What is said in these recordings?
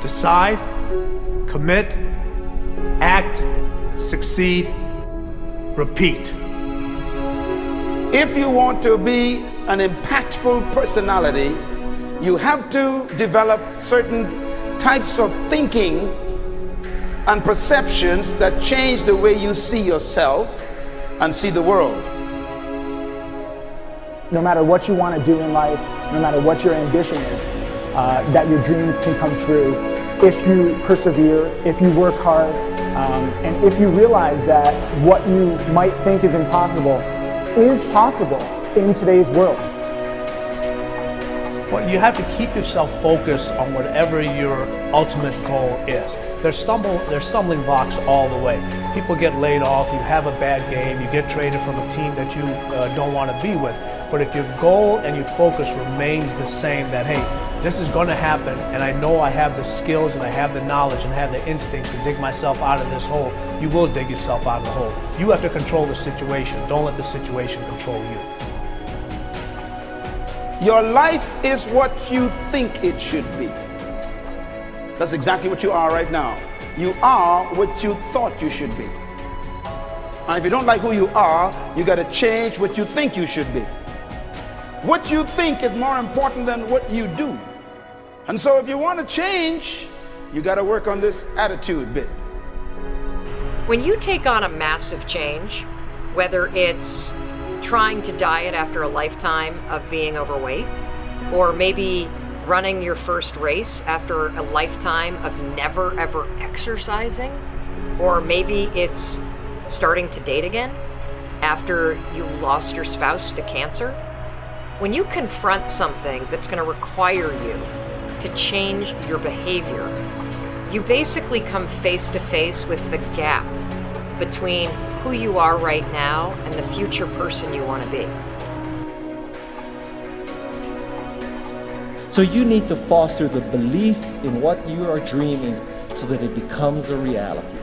Decide, commit, act, succeed, repeat. If you want to be an impactful personality, you have to develop certain types of thinking and perceptions that change the way you see yourself and see the world. No matter what you want to do in life, no matter what your ambition is, that your dreams can come true if you persevere, if you work hard, and if you realize that what you might think is impossible is possible in today's world. Well, you have to keep yourself focused on whatever your ultimate goal is. There's stumbling blocks all the way. People get laid off, you have a bad game, you get traded from a team that you don't want to be with. But if your goal and your focus remains the same, that hey, this is going to happen, and I know I have the skills and I have the knowledge and I have the instincts to dig myself out of this hole, you will dig yourself out of the hole. You have to control the situation. Don't let the situation control you. Your life is what you think it should be. That's exactly what you are right now. You are what you thought you should be. And if you don't like who you are, you got to change what you think you should be. What you think is more important than what you do. And so if you want to change, you got to work on this attitude bit. When you take on a massive change, whether it's trying to diet after a lifetime of being overweight, or maybe running your first race after a lifetime of never ever exercising, or maybe it's starting to date again after you lost your spouse to cancer. When you confront something that's going to require you to change your behavior, you basically come face to face with the gap between who you are right now and the future person you want to be. So you need to foster the belief in what you are dreaming so that it becomes a reality,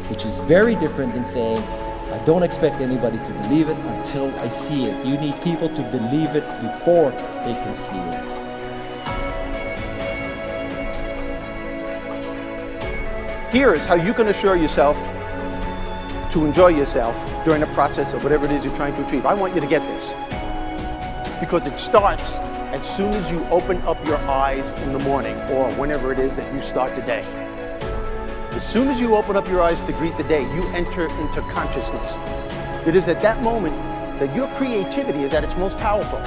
which is very different than saying, I don't expect anybody to believe it until I see it. You need people to believe it before they can see it. Here is how you can assure yourself to enjoy yourself during the process of whatever it is you're trying to achieve. I want you to get this, because it starts as soon as you open up your eyes in the morning, or whenever it is that you start the day. As soon as you open up your eyes to greet the day, you enter into consciousness. It is at that moment that your creativity is at its most powerful.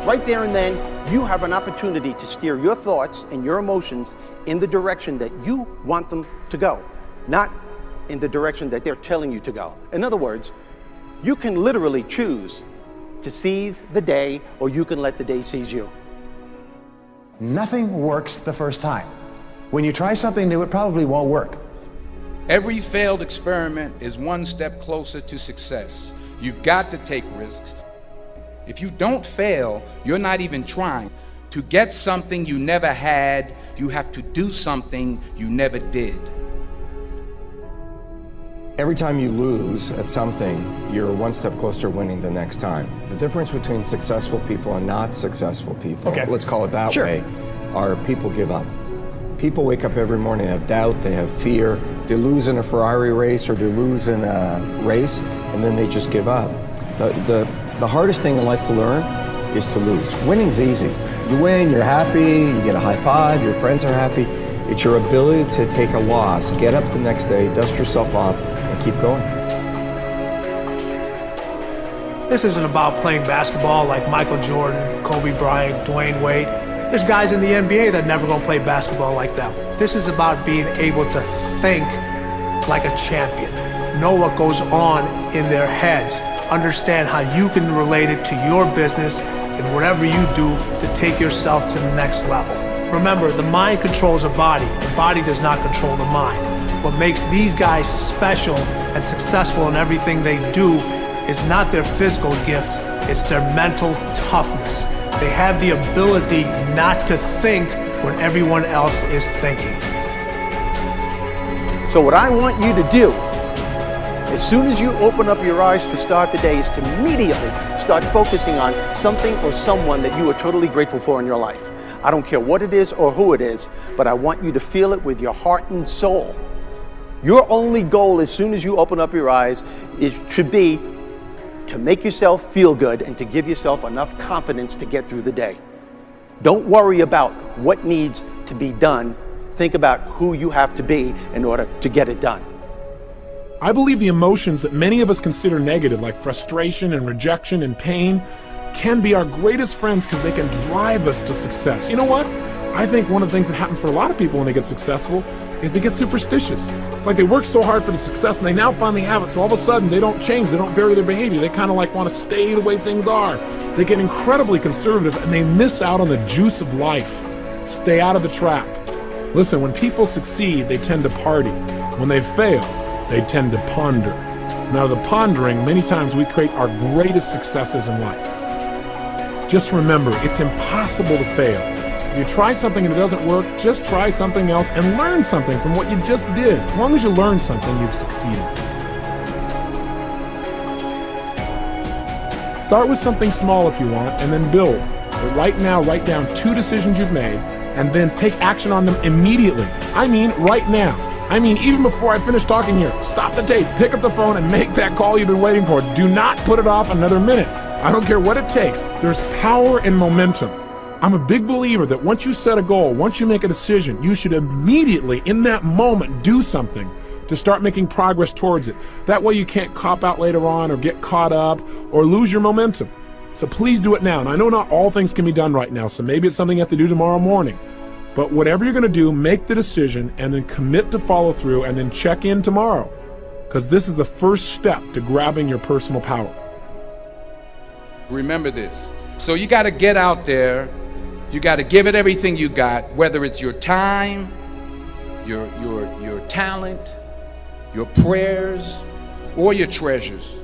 Right there and then, you have an opportunity to steer your thoughts and your emotions in the direction that you want them to go, not in the direction that they're telling you to go. In other words, you can literally choose to seize the day, or you can let the day seize you. Nothing works the first time. When you try something new, it probably won't work. Every failed experiment is one step closer to success. You've got to take risks. If you don't fail, you're not even trying. To get something you never had, you have to do something you never did. Every time you lose at something, you're one step closer to winning the next time. The difference between successful people and not successful people, let's call it that way, are people give up. People wake up every morning, they have doubt, they have fear, they lose in a Ferrari race or they lose in a race, and then they just give up. The hardest thing in life to learn is to lose. Winning's easy. You win, you're happy, you get a high five, your friends are happy. It's your ability to take a loss, get up the next day, dust yourself off, and keep going. This isn't about playing basketball like Michael Jordan, Kobe Bryant, Dwayne Wade. There's guys in the NBA that never gonna play basketball like them. This is about being able to think like a champion, know what goes on in their heads, understand how you can relate it to your business and whatever you do to take yourself to the next level. Remember, the mind controls the body does not control the mind. What makes these guys special and successful in everything they do is not their physical gifts, it's their mental toughness. They have the ability not to think when everyone else is thinking. So what I want you to do, as soon as you open up your eyes to start the day, is to immediately start focusing on something or someone that you are totally grateful for in your life. I don't care what it is or who it is, but I want you to feel it with your heart and soul. Your only goal as soon as you open up your eyes should be to make yourself feel good and to give yourself enough confidence to get through the day. Don't worry about what needs to be done. Think about who you have to be in order to get it done. I believe the emotions that many of us consider negative, like frustration and rejection and pain, can be our greatest friends because they can drive us to success. You know what? I think one of the things that happens for a lot of people when they get successful is they get superstitious. It's like they work so hard for the success and they now finally have it, so all of a sudden they don't change, they don't vary their behavior, they kind of like want to stay the way things are. They get incredibly conservative and they miss out on the juice of life. Stay out of the trap. Listen, when people succeed, they tend to party. When they fail, they tend to ponder. Now, the pondering, many times we create our greatest successes in life. Just remember, it's impossible to fail. If you try something and it doesn't work, just try something else and learn something from what you just did. As long as you learn something, you've succeeded. Start with something small if you want, and then build. But right now, write down 2 decisions you've made, and then take action on them immediately. I mean, right now. I mean, even before I finish talking here, stop the tape, pick up the phone, and make that call you've been waiting for. Do not put it off another minute. I don't care what it takes. There's power in momentum. I'm a big believer that once you set a goal, once you make a decision, you should immediately, in that moment, do something to start making progress towards it. That way you can't cop out later on or get caught up or lose your momentum. So please do it now. And I know not all things can be done right now, so maybe it's something you have to do tomorrow morning. But whatever you're going to do, make the decision and then commit to follow through and then check in tomorrow. Because this is the first step to grabbing your personal power. Remember this. So you got to get out there. You got to give it everything you got, whether it's your time, your talent, your prayers, or your treasures.